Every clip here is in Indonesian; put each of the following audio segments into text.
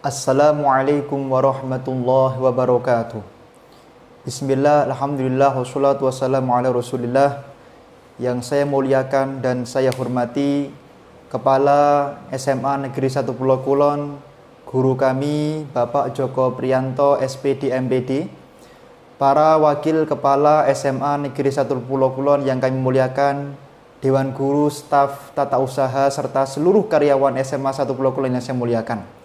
Assalamualaikum warahmatullahi wabarakatuh. Bismillah, alhamdulillah, wassalatu wassalamu ala rasulillah. Yang saya muliakan dan saya hormati Kepala SMA Negeri 1 Pulau Kulon, guru kami Bapak Joko Priyanto SPD MPD, para wakil Kepala SMA Negeri 1 Pulau Kulon yang kami muliakan, Dewan Guru, staf tata usaha, serta seluruh karyawan SMA 1 Pulau Kulon yang saya muliakan.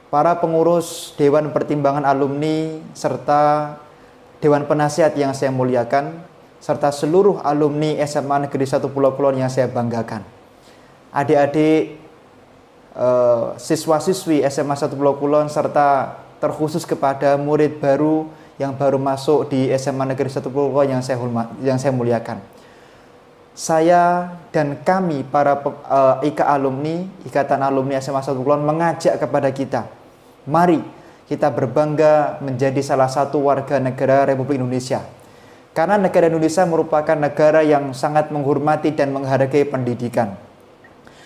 Para pengurus Dewan Pertimbangan Alumni serta Dewan Penasihat yang saya muliakan, serta seluruh alumni SMA Negeri 1 Pulau Kulon yang saya banggakan. Adik-adik, siswa-siswi SMA 1 Pulau Kulon, serta terkhusus kepada murid baru yang baru masuk di SMA Negeri 1 Pulau Kulon yang saya muliakan. Saya dan kami para Ikatan Alumni SMA 1 Pulau Kulon mengajak kepada kita, mari kita berbangga menjadi salah satu warga negara Republik Indonesia. Karena negara Indonesia merupakan negara yang sangat menghormati dan menghargai pendidikan.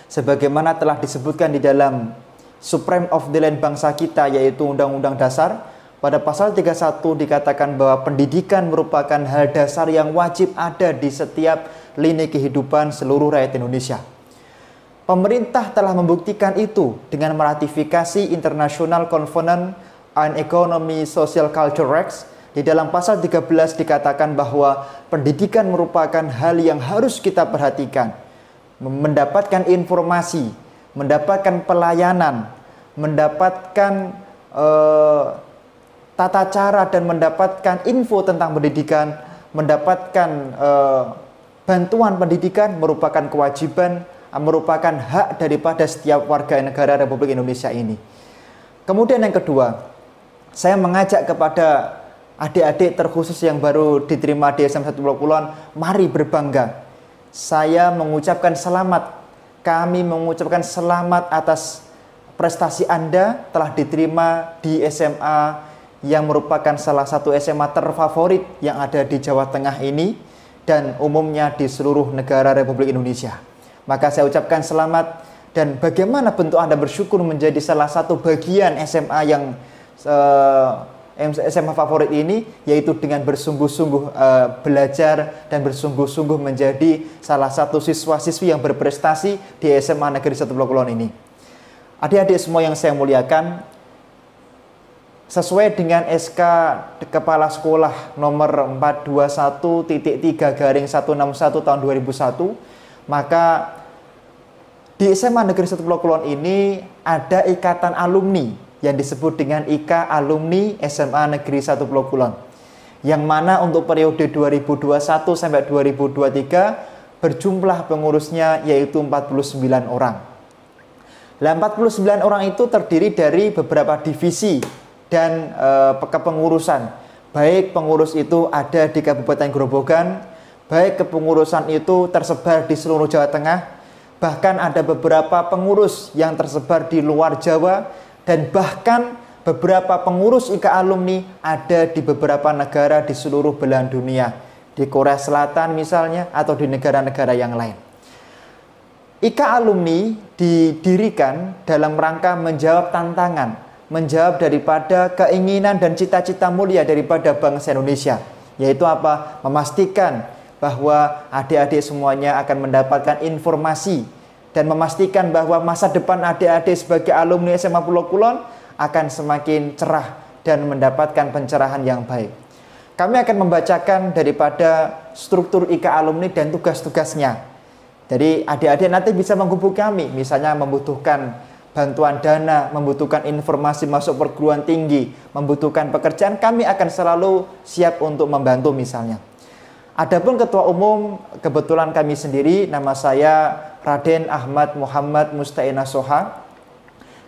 Sebagaimana telah disebutkan di dalam Supreme of the Land bangsa kita, yaitu Undang-Undang Dasar, pada pasal 31 dikatakan bahwa pendidikan merupakan hal dasar yang wajib ada di setiap lini kehidupan seluruh rakyat Indonesia. Pemerintah telah membuktikan itu dengan meratifikasi International Covenant on Economy, Social, Culture Rights. Di dalam pasal 13 dikatakan bahwa pendidikan merupakan hal yang harus kita perhatikan. Mendapatkan informasi, mendapatkan pelayanan, mendapatkan tata cara dan mendapatkan info tentang pendidikan, mendapatkan bantuan pendidikan merupakan kewajiban, merupakan hak daripada setiap warga negara Republik Indonesia ini. Kemudian yang kedua, saya mengajak kepada adik-adik terkhusus yang baru diterima di SMA 1 Pulau Kulon, mari berbangga. Saya mengucapkan selamat, kami mengucapkan selamat atas prestasi Anda telah diterima di SMA yang merupakan salah satu SMA terfavorit yang ada di Jawa Tengah ini dan umumnya di seluruh negara Republik Indonesia. Maka saya ucapkan selamat, dan bagaimana bentuk Anda bersyukur menjadi salah satu bagian SMA yang SMA favorit ini, yaitu dengan bersungguh-sungguh belajar dan bersungguh-sungguh menjadi salah satu siswa-siswi yang berprestasi di SMA Negeri 1 Pulau Kulon ini. Adik-adik semua yang saya muliakan, sesuai dengan SK Kepala Sekolah nomor 421.3/161 tahun 2001, maka di SMA Negeri 1 Pulau Kulon ini ada ikatan alumni yang disebut dengan IKA Alumni SMA Negeri 1 Pulau Kulon, yang mana untuk periode 2021 sampai 2023 berjumlah pengurusnya yaitu 49 orang. 49 orang itu terdiri dari beberapa divisi dan kepengurusan. Baik pengurus itu ada di Kabupaten Grobogan, baik kepengurusan itu tersebar di seluruh Jawa Tengah, bahkan ada beberapa pengurus yang tersebar di luar Jawa, dan bahkan beberapa pengurus IKA Alumni ada di beberapa negara di seluruh belahan dunia, di Korea Selatan misalnya, atau di negara-negara yang lain. IKA Alumni didirikan dalam rangka menjawab tantangan, menjawab daripada keinginan dan cita-cita mulia daripada bangsa Indonesia, yaitu apa? Memastikan bahwa adik-adik semuanya akan mendapatkan informasi dan memastikan bahwa masa depan adik-adik sebagai alumni SMA Pulau Kulon akan semakin cerah dan mendapatkan pencerahan yang baik. Kami akan membacakan daripada struktur IKA Alumni dan tugas-tugasnya. Jadi adik-adik nanti bisa menghubungi kami, misalnya membutuhkan bantuan dana, membutuhkan informasi masuk perguruan tinggi, membutuhkan pekerjaan, kami akan selalu siap untuk membantu misalnya. Adapun ketua umum, kebetulan kami sendiri, nama saya Raden Ahmad Muhammad Musta'ina Soha.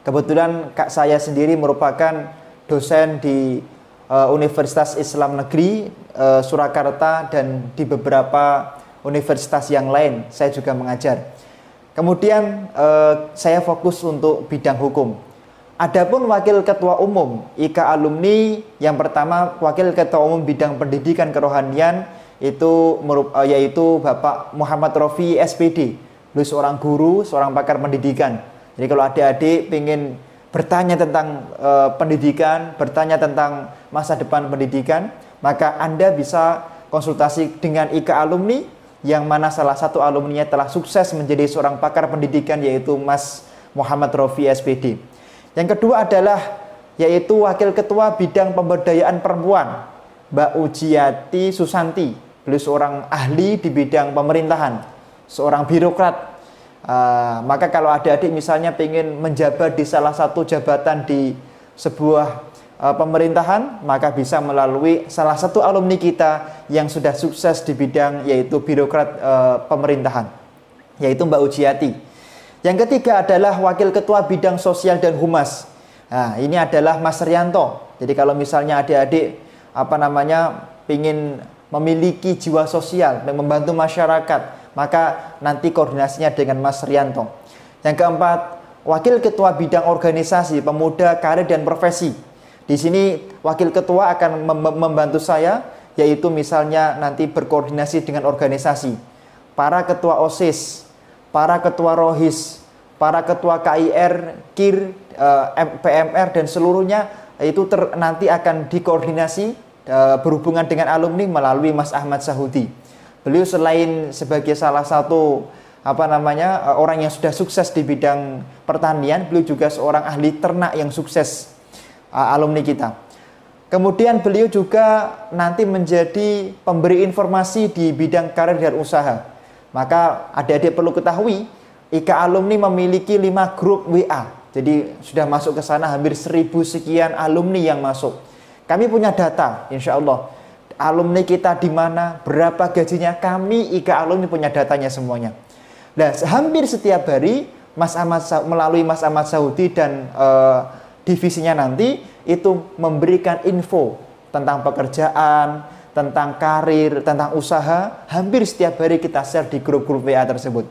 Kebetulan kak saya sendiri merupakan dosen di Universitas Islam Negeri Surakarta dan di beberapa universitas yang lain saya juga mengajar. Kemudian saya fokus untuk bidang hukum. Adapun wakil ketua umum IKA Alumni, yang pertama wakil ketua umum bidang pendidikan kerohanian yaitu Bapak Muhammad Rofi SPD. Beliau seorang guru, seorang pakar pendidikan. Jadi kalau adik-adik ingin bertanya tentang pendidikan, bertanya tentang masa depan pendidikan, maka Anda bisa konsultasi dengan IKA Alumni, yang mana salah satu alumninya telah sukses menjadi seorang pakar pendidikan, yaitu Mas Muhammad Rofi SPD. Yang kedua adalah yaitu Wakil Ketua Bidang Pemberdayaan Perempuan, Mbak Ujiati Susanti. Beliau seorang ahli di bidang pemerintahan, seorang birokrat. Maka kalau adik-adik misalnya ingin menjabat di salah satu jabatan di sebuah pemerintahan, maka bisa melalui salah satu alumni kita yang sudah sukses di bidang yaitu birokrat pemerintahan, yaitu Mbak Ujiati. Yang ketiga adalah Wakil Ketua Bidang Sosial dan Humas. Nah, ini adalah Mas Rianto. Jadi kalau misalnya adik-adik ingin memiliki jiwa sosial dan membantu masyarakat, maka nanti koordinasinya dengan Mas Rianto. Yang keempat, Wakil Ketua Bidang Organisasi Pemuda, Karir dan Profesi. Di sini Wakil Ketua akan membantu saya, yaitu misalnya nanti berkoordinasi dengan organisasi, para ketua OSIS, para ketua ROHIS, para ketua KIR, KIR, PMR dan seluruhnya itu nanti akan dikoordinasi berhubungan dengan alumni melalui Mas Ahmad Sahudi. Beliau selain sebagai salah satu orang yang sudah sukses di bidang pertanian, beliau juga seorang ahli ternak yang sukses, alumni kita. Kemudian beliau juga nanti menjadi pemberi informasi di bidang karir dan usaha. Maka adik-adik perlu ketahui, IKA Alumni memiliki 5 grup WA. Jadi sudah masuk ke sana hampir 1000 sekian alumni yang masuk. Kami punya data, insya Allah. Alumni kita di mana, berapa gajinya, kami IKA Alumni punya datanya semuanya. Nah, hampir setiap hari melalui Mas Ahmad Sahudi dan divisinya nanti itu memberikan info tentang pekerjaan, tentang karir, tentang usaha. Hampir setiap hari kita share di grup-grup WA tersebut.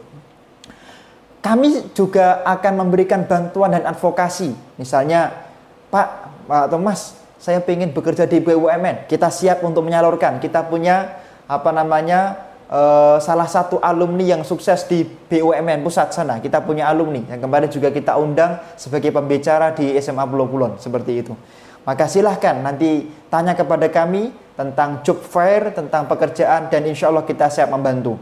Kami juga akan memberikan bantuan dan advokasi. Misalnya, Pak atau Mas, saya ingin bekerja di BUMN, kita siap untuk menyalurkan. Kita punya salah satu alumni yang sukses di BUMN pusat sana. Kita punya alumni yang kemarin juga kita undang sebagai pembicara di SMA Pulau Kulon, seperti itu. Maka silahkan nanti tanya kepada kami tentang job fair, tentang pekerjaan, dan insya Allah kita siap membantu.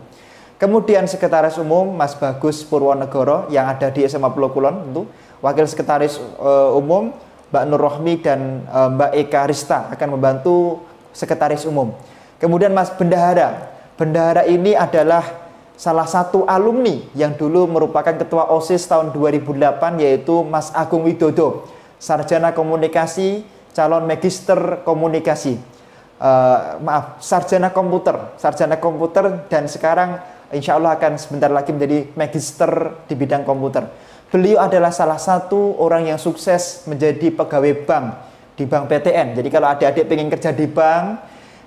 Kemudian Sekretaris Umum Mas Bagus Purwonegoro yang ada di SMA Pulau Kulon, tentu Wakil Sekretaris Umum Mbak Nur Rohmi dan Mbak Eka Rista akan membantu Sekretaris Umum. Kemudian Mas Bendahara. Bendahara ini adalah salah satu alumni yang dulu merupakan Ketua OSIS tahun 2008, yaitu Mas Agung Widodo, Sarjana Komunikasi, calon Magister Komunikasi. Sarjana komputer dan sekarang insya Allah akan sebentar lagi menjadi Magister di bidang komputer. Beliau adalah salah satu orang yang sukses menjadi pegawai bank di Bank PTN. Jadi kalau adik-adik pengen kerja di bank,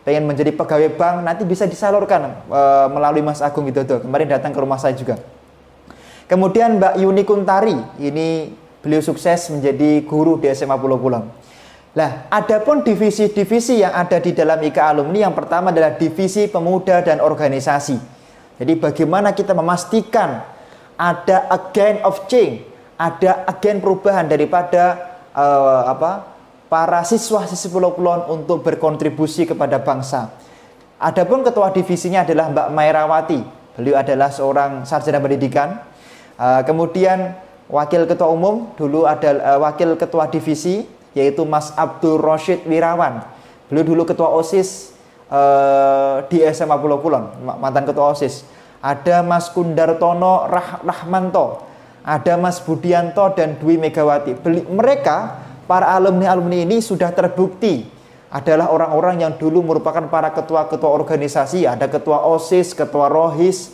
pengen menjadi pegawai bank, nanti bisa disalurkan melalui Mas Agung Widodo. Kemarin datang ke rumah saya juga. Kemudian Mbak Yuni Kuntari, ini beliau sukses menjadi guru di SMA Pulau Kulon. Nah, adapun divisi-divisi yang ada di dalam IKA Alumni, yang pertama adalah divisi pemuda dan organisasi. Jadi bagaimana kita memastikan ada agent of change, ada agen perubahan daripada para siswa-siswi Pulau Kulon untuk berkontribusi kepada bangsa. Adapun ketua divisinya adalah Mbak Mairawati. Beliau adalah seorang sarjana pendidikan. Kemudian wakil ketua umum dulu ada wakil ketua divisi yaitu Mas Abdul Roshid Wirawan. Beliau dulu ketua OSIS di SMA Pulau Kulon, mantan ketua OSIS. Ada Mas Kundartono Rahmanto, ada Mas Budianto dan Dwi Megawati. Mereka, para alumni-alumni ini sudah terbukti adalah orang-orang yang dulu merupakan para ketua-ketua organisasi. Ada ketua OSIS, ketua ROHIS,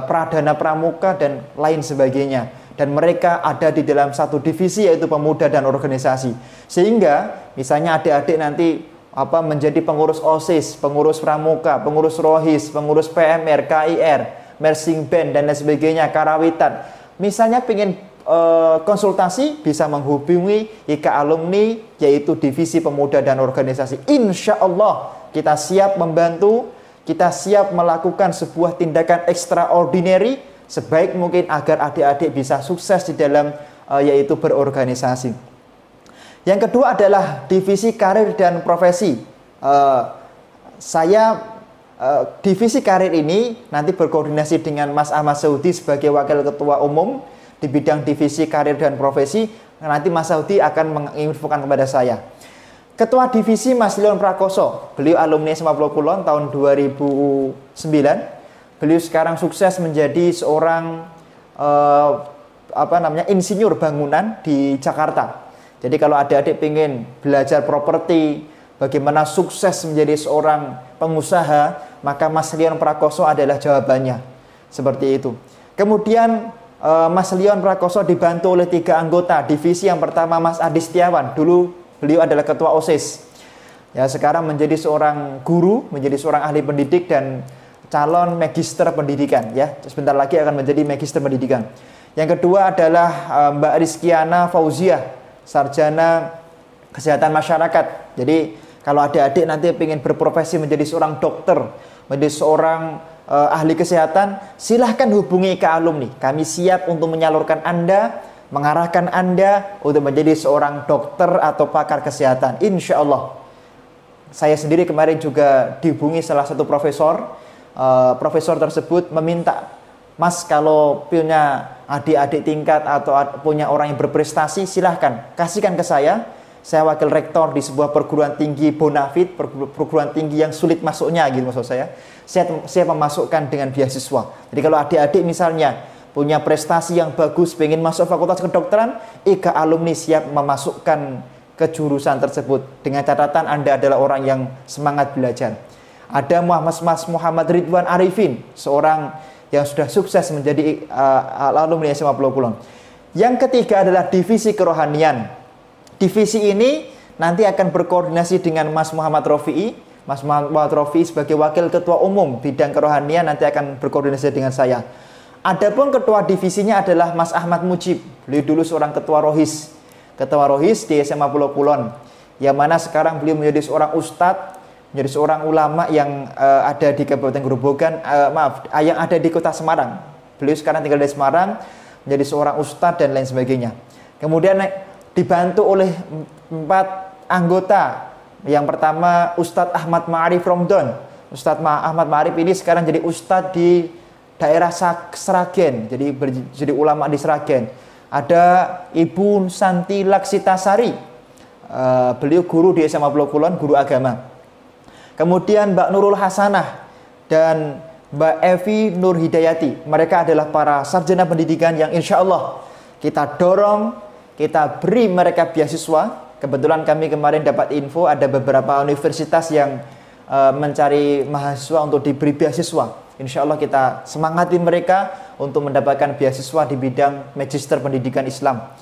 Pradana Pramuka, dan lain sebagainya. Dan mereka ada di dalam satu divisi yaitu pemuda dan organisasi. Sehingga misalnya adik-adik nanti menjadi pengurus OSIS, pengurus Pramuka, pengurus ROHIS, pengurus PMR, KIR, Mersing Band dan lain sebagainya, Karawitan. Misalnya pengen konsultasi, bisa menghubungi IKA Alumni yaitu divisi pemuda dan organisasi. Insya Allah kita siap membantu, kita siap melakukan sebuah tindakan extraordinary sebaik mungkin agar adik-adik bisa sukses di dalam yaitu berorganisasi. Yang kedua adalah divisi karir dan profesi. Divisi karir ini nanti berkoordinasi dengan Mas Ahmad Saudi sebagai Wakil Ketua Umum di bidang divisi karir dan profesi. Nanti Mas Saudi akan menginfokan kepada saya. Ketua divisi Mas Leon Prakoso, beliau alumni SMA Pulau Kulon tahun 2009. Beliau sekarang sukses menjadi seorang insinyur bangunan di Jakarta. Jadi kalau adik-adik pengen belajar properti, bagaimana sukses menjadi seorang pengusaha, maka Mas Leon Prakoso adalah jawabannya. Seperti itu. Kemudian Mas Leon Prakoso dibantu oleh 3 anggota. Divisi yang pertama Mas Adi Setiawan. Dulu beliau adalah ketua OSIS. Ya, sekarang menjadi seorang guru, menjadi seorang ahli pendidik dan calon magister pendidikan. Ya, sebentar lagi akan menjadi magister pendidikan. Yang kedua adalah Mbak Rizkiana Fauziah, sarjana kesehatan masyarakat. Jadi kalau adik-adik nanti ingin berprofesi menjadi seorang dokter, menjadi seorang ahli kesehatan, silahkan hubungi ke alumni. Kami siap untuk menyalurkan Anda, mengarahkan Anda untuk menjadi seorang dokter atau pakar kesehatan. Insya Allah. Saya sendiri kemarin juga dihubungi salah satu profesor. Profesor tersebut meminta, Mas, kalau punya adik-adik tingkat atau punya orang yang berprestasi, silahkan kasihkan ke saya. Saya wakil rektor di sebuah perguruan tinggi bonafit, perguruan tinggi yang sulit masuknya gitu maksud saya. Saya memasukkan dengan beasiswa. Jadi kalau adik-adik misalnya punya prestasi yang bagus, pengen masuk fakultas kedokteran, IKA alumni siap memasukkan ke jurusan tersebut. Dengan catatan Anda adalah orang yang semangat belajar. Ada Mas Muhammad Ridwan Arifin, seorang yang sudah sukses menjadi alumni SMA Pulau Kulon. Yang ketiga adalah divisi kerohanian. Divisi ini nanti akan berkoordinasi dengan Mas Muhammad Rofi'i. Mas Muhammad Rofi'i sebagai Wakil Ketua Umum bidang kerohanian nanti akan berkoordinasi dengan saya. Adapun ketua divisinya adalah Mas Ahmad Mujib. Beliau dulu seorang ketua Rohis. Ketua Rohis di SMA Pulau Kulon. Yang mana sekarang beliau menjadi seorang ustadz, menjadi seorang ulama yang ada di Kabupaten Grobogan, yang ada di Kota Semarang. Beliau sekarang tinggal di Semarang, menjadi seorang ustadz dan lain sebagainya. Kemudian dibantu oleh 4 anggota. Yang pertama Ustadz Ahmad Ma'arif Romdon. Ustadz Ahmad Ma'arif ini sekarang jadi ustadz di daerah Sragen, jadi ulama di Sragen. Ada Ibu Santi Laksitasari, beliau guru di SMA Pulau Kulon, guru agama. Kemudian Mbak Nurul Hasanah dan Mbak Evi Nur Hidayati. Mereka adalah para sarjana pendidikan yang insya Allah kita dorong, kita beri mereka beasiswa. Kebetulan kami kemarin dapat info ada beberapa universitas yang mencari mahasiswa untuk diberi beasiswa. Insya Allah kita semangati mereka untuk mendapatkan beasiswa di bidang magister pendidikan Islam.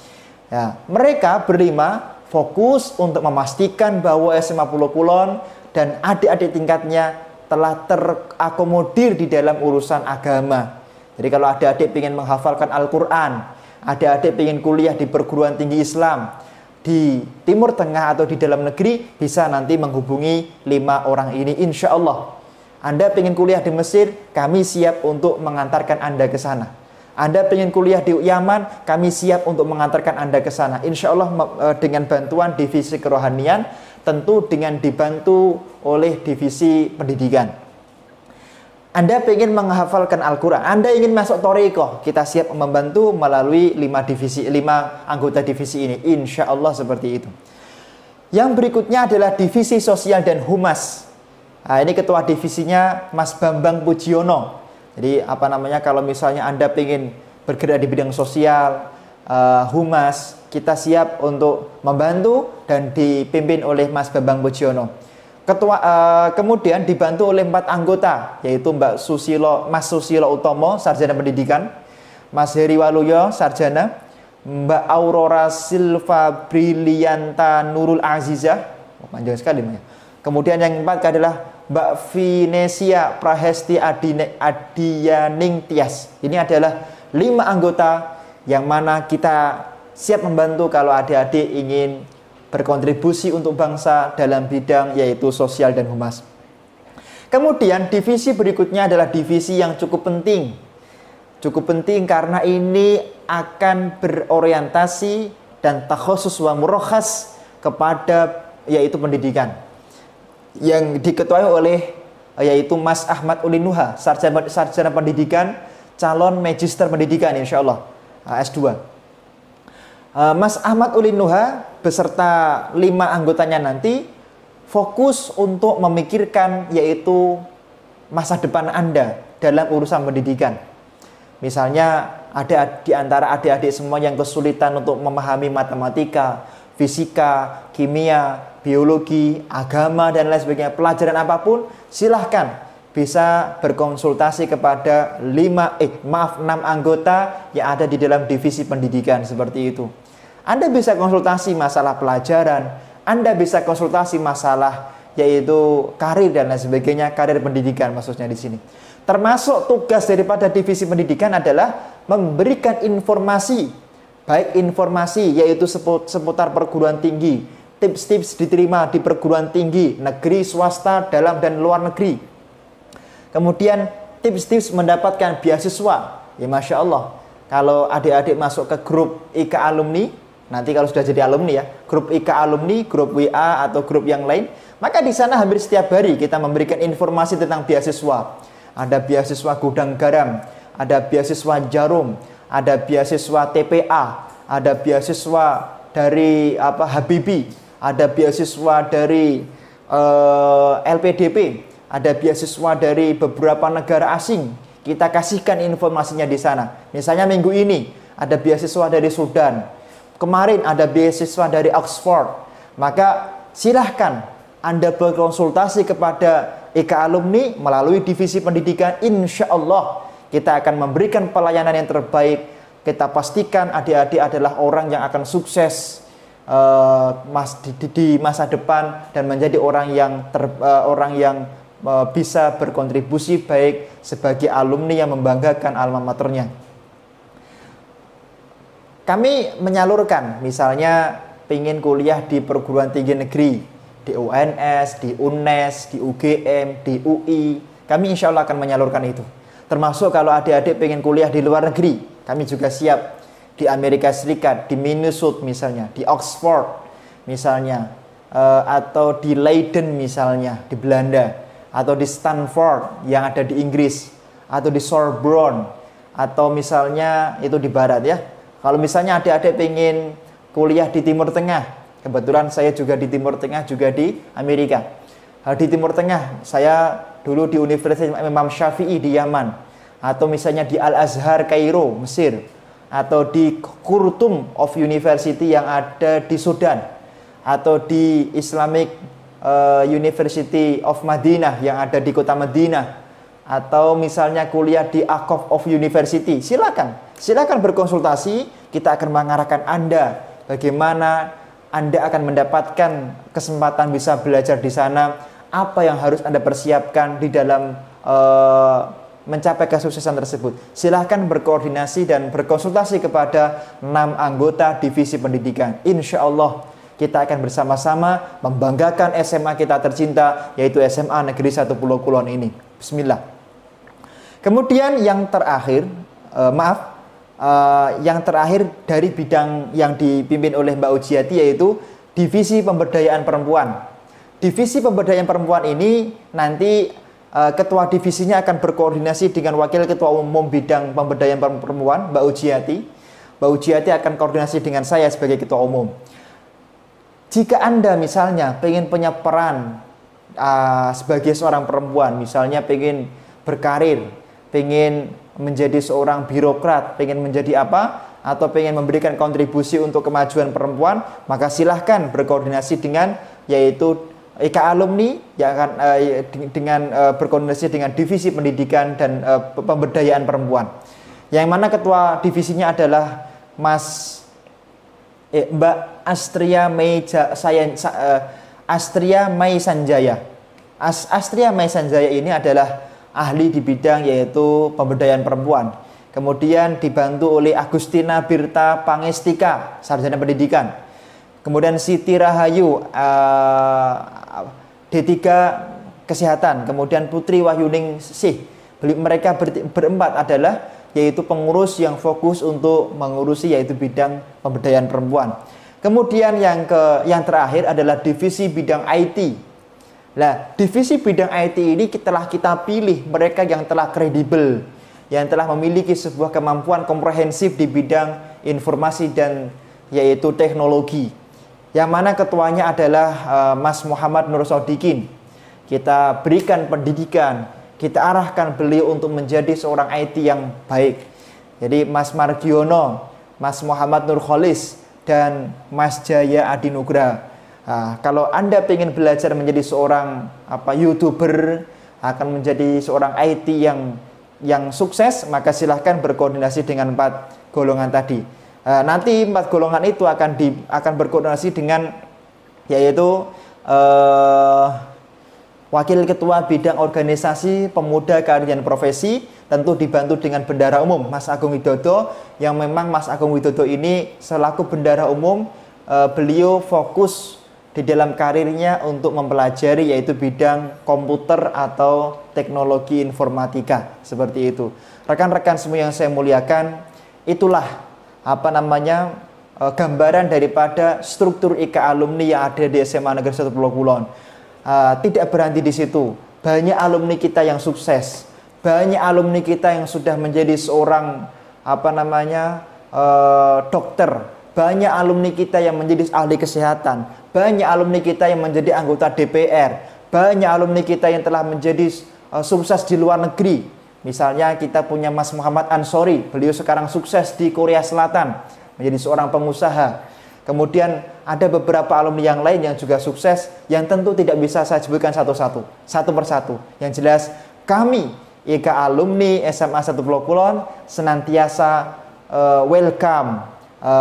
Ya, mereka berlima fokus untuk memastikan bahwa SMA Pulau Kulon dan adik-adik tingkatnya telah terakomodir di dalam urusan agama. Jadi kalau adik-adik ingin menghafalkan Al-Quran, adik-adik ingin kuliah di perguruan tinggi Islam di Timur Tengah atau di dalam negeri, bisa nanti menghubungi 5 orang ini insya Allah. Anda ingin kuliah di Mesir, kami siap untuk mengantarkan Anda ke sana. Anda ingin kuliah di Yaman, kami siap untuk mengantarkan Anda ke sana. Insya Allah dengan bantuan divisi kerohanian, tentu dengan dibantu oleh divisi pendidikan. Anda ingin menghafalkan Al-Quran, Anda ingin masuk Thariqah, kita siap membantu melalui 5 anggota divisi ini. Insya Allah seperti itu. Yang berikutnya adalah divisi sosial dan humas. Nah, ini ketua divisinya Mas Bambang Pujiono. Jadi kalau misalnya Anda ingin bergerak di bidang sosial, humas, kita siap untuk membantu dan dipimpin oleh Mas Bambang Pujiono. Kemudian dibantu oleh 4 anggota, yaitu Mas Susilo Utomo, sarjana pendidikan, Mas Heri Waluyo, sarjana, Mbak Aurora Silva Brilianta Nurul Azizah, panjang sekali namanya. Kemudian yang 4 adalah Mbak Vinesia Prahesti Adiyaning Tias. Ini adalah 5 anggota yang mana kita siap membantu kalau adik-adik ingin berkontribusi untuk bangsa dalam bidang yaitu sosial dan humas. Kemudian divisi berikutnya adalah divisi yang cukup penting. Cukup penting karena ini akan berorientasi dan takhusus wa murakhas kepada yaitu pendidikan yang diketuai oleh yaitu Mas Ahmad Ulin Nuha, sarjana pendidikan, calon magister pendidikan insyaallah S2. Mas Ahmad Ulin Nuha beserta 5 anggotanya nanti fokus untuk memikirkan yaitu masa depan Anda dalam urusan pendidikan. Misalnya ada di antara adik-adik semua yang kesulitan untuk memahami matematika, fisika, kimia, biologi, agama dan lain sebagainya, pelajaran apapun, silahkan bisa berkonsultasi kepada 6 anggota yang ada di dalam divisi pendidikan seperti itu. Anda bisa konsultasi masalah pelajaran, Anda bisa konsultasi masalah yaitu karir dan lain sebagainya, karir pendidikan maksudnya di sini. Termasuk tugas daripada divisi pendidikan adalah memberikan informasi, baik informasi yaitu seputar perguruan tinggi, tips-tips diterima di perguruan tinggi, negeri, swasta, dalam dan luar negeri. Kemudian tips-tips mendapatkan beasiswa. Ya Masya Allah, kalau adik-adik masuk ke grup IK alumni, nanti kalau sudah jadi alumni ya, grup IK alumni, grup WA atau grup yang lain, maka di sana hampir setiap hari kita memberikan informasi tentang beasiswa. Ada beasiswa gudang garam, ada beasiswa jarum, ada beasiswa TPA, ada beasiswa dari Habibie, ada beasiswa dari LPDP, ada beasiswa dari beberapa negara asing. Kita kasihkan informasinya di sana. Misalnya minggu ini ada beasiswa dari Sudan, kemarin ada beasiswa dari Oxford. Maka silahkan Anda berkonsultasi kepada IK alumni melalui divisi pendidikan. Insya Allah kita akan memberikan pelayanan yang terbaik. Kita pastikan adik-adik adalah orang yang akan sukses di masa depan dan menjadi orang yang bisa berkontribusi baik sebagai alumni yang membanggakan alma maternya. Kami menyalurkan misalnya ingin kuliah di perguruan tinggi negeri, di UNS, di UNES, di UGM, di UI, kami insya Allah akan menyalurkan itu. Termasuk kalau adik-adik pengen kuliah di luar negeri, kami juga siap. Di Amerika Serikat, di Minnesota misalnya, di Oxford misalnya, atau di Leiden misalnya, di Belanda, atau di Stanford yang ada di Inggris, atau di Sorbonne, atau misalnya itu di Barat ya. Kalau misalnya adik-adik pengen kuliah di Timur Tengah, kebetulan saya juga di Timur Tengah, juga di Amerika. Di Timur Tengah, saya dulu di Universitas Imam Syafi'i di Yaman, atau misalnya di Al-Azhar Kairo, Mesir, atau di Khartoum of University yang ada di Sudan, atau di Islamic University of Madinah yang ada di kota Madinah, atau misalnya kuliah di Aqaf of University. Silakan berkonsultasi, kita akan mengarahkan Anda bagaimana Anda akan mendapatkan kesempatan bisa belajar di sana, apa yang harus Anda persiapkan di dalam mencapai kesuksesan tersebut. Silahkan berkoordinasi dan berkonsultasi kepada 6 anggota divisi pendidikan. Insya Allah kita akan bersama-sama membanggakan SMA kita tercinta, yaitu SMA Negeri 1 Pulau Kulon ini. Bismillah. Kemudian yang terakhir, yang terakhir dari bidang yang dipimpin oleh Mbak Ujiati, yaitu divisi pemberdayaan perempuan. Divisi pemberdayaan perempuan ini nanti ketua divisinya akan berkoordinasi dengan wakil ketua umum bidang pemberdayaan perempuan, Mbak Ujiati. Mbak Ujiati akan koordinasi dengan saya sebagai ketua umum. Jika Anda misalnya pengen punya peran sebagai seorang perempuan, misalnya pengen berkarir, pengen menjadi seorang birokrat, pengen menjadi apa, atau pengen memberikan kontribusi untuk kemajuan perempuan, maka silahkan berkoordinasi dengan yaitu IK alumni yang akan dengan berkoordinasi dengan divisi pendidikan dan pemberdayaan perempuan. Yang mana ketua divisinya adalah Mbak Astria Mai Sanjaya. Astria Mai Sanjaya ini adalah ahli di bidang yaitu pemberdayaan perempuan. Kemudian dibantu oleh Agustina Birta Pangestika, sarjana pendidikan. Kemudian Siti Rahayu D3 Kesehatan. Kemudian Putri Wahyuning Sih. Mereka berempat adalah yaitu pengurus yang fokus untuk mengurusi yaitu bidang pemberdayaan perempuan. Kemudian yang terakhir adalah divisi bidang IT. Nah, divisi bidang IT ini telah kita pilih mereka yang telah kredibel, yang telah memiliki sebuah kemampuan komprehensif di bidang informasi dan yaitu teknologi. Yang mana ketuanya adalah Mas Muhammad Nur Sodikin. Kita berikan pendidikan, kita arahkan beliau untuk menjadi seorang IT yang baik. Jadi Mas Margiono, Mas Muhammad Nur Kholis, dan Mas Jaya Adinugra. Nah, kalau Anda ingin belajar menjadi seorang YouTuber, akan menjadi seorang IT yang sukses, maka silahkan berkoordinasi dengan 4 golongan tadi. Nanti 4 golongan itu akan berkoordinasi dengan yaitu Wakil Ketua Bidang Organisasi Pemuda Keahlian Profesi, tentu dibantu dengan Bendara Umum Mas Agung Widodo, yang memang Mas Agung Widodo ini selaku Bendara Umum, beliau fokus di dalam karirnya untuk mempelajari yaitu bidang komputer atau teknologi informatika, seperti itu. Rekan-rekan semua yang saya muliakan, itulah gambaran daripada struktur IK alumni yang ada di SMA Negeri 1 Pulau Kulon. Tidak berhenti di situ. Banyak alumni kita yang sukses, banyak alumni kita yang sudah menjadi seorang dokter, banyak alumni kita yang menjadi ahli kesehatan, banyak alumni kita yang menjadi anggota DPR, banyak alumni kita yang telah menjadi sukses di luar negeri. Misalnya kita punya Mas Muhammad Ansori, beliau sekarang sukses di Korea Selatan, menjadi seorang pengusaha. Kemudian ada beberapa alumni yang lain yang juga sukses, yang tentu tidak bisa saya sebutkan satu persatu. Yang jelas kami IK alumni SMA 1 Pulau Kulon senantiasa welcome,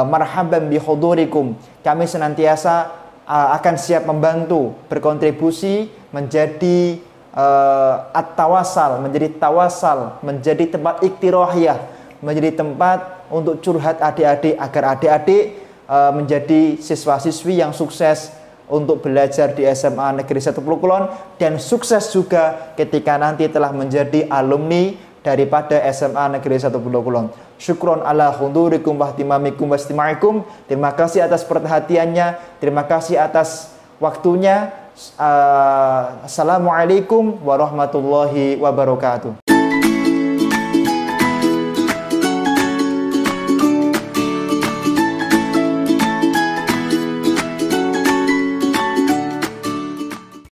marhaban bihudurikum. Kami senantiasa akan siap membantu, berkontribusi menjadi at-tawasal, menjadi tawasal, menjadi tempat iktirahiyah, menjadi tempat untuk curhat adik-adik agar adik-adik menjadi siswa-siswi yang sukses untuk belajar di SMA Negeri 1 Pulau Kulon, dan sukses juga ketika nanti telah menjadi alumni daripada SMA Negeri 1 Pulau Kulon. Syukron ala hudurikum wa ihtimamikum wa istima'ikum. Terima kasih atas perhatiannya, terima kasih atas waktunya. Assalamualaikum warahmatullahi wabarakatuh.